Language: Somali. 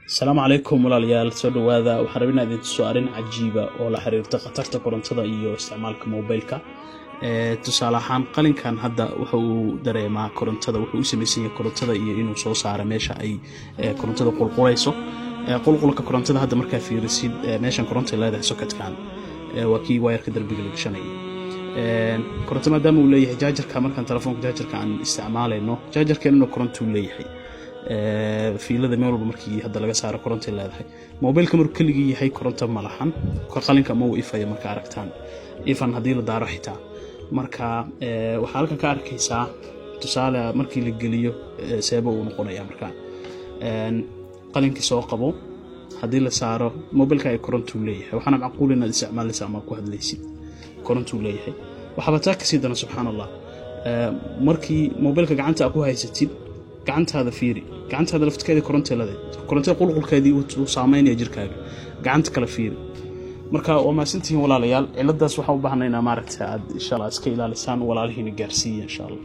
السلام عليكم walaalyaal soo dhawaada waxaan rabaa inaad soo arin cajiiba oo la xiriirta khatarta korontada iyo isticmaalka mobilka tusaale ahaan qalinkan hadda waxa uu dareemaa korontada wuxuu u sameeyay korontada iyo inuu soo saaro meesha ay korontada qulqulayso qulqulka korontada hadda marka fiirisid meeshan korontada leedahay socketkan waa kii wire-ka darbiga la gashanay koronto maadaama uu leeyahay jaajarka markaan telefoonka jaajarka aan isticmaalayno jaajarkeena koronto uu leeyahay fiilada meel walba markii hadda laga saaro koronto leedahay mobilka markuu kaligii yahay koronto ma lahan ka qalinka ma uu ifaya marka aragtaan ifan hadii la daaro xitaa marka waxa halkan ka arkaysaa tusaale markii la geliyo seebo uu noqonayaa marka qalinkii soo qabo hadii la saaro mobilka ay koronto leeyahay waxaan macquul inaad isticmaalaysaa ama ku hadlaysid koronto leeyahay waxa taa ka sidana subhanallah markii mobilka gacanta ku haysatid gacantaada fiiri gacantaada lafteeda korontada qulqulkeedii uu saameynaya jirkaaga gacanta kala fiiri marka oo ma santiin walaalayaal ciladaas waxa u baahnaynaa maaragtay aad insha Allah iska ilaalisaan walaalihiina gaarsiiyo insha Allah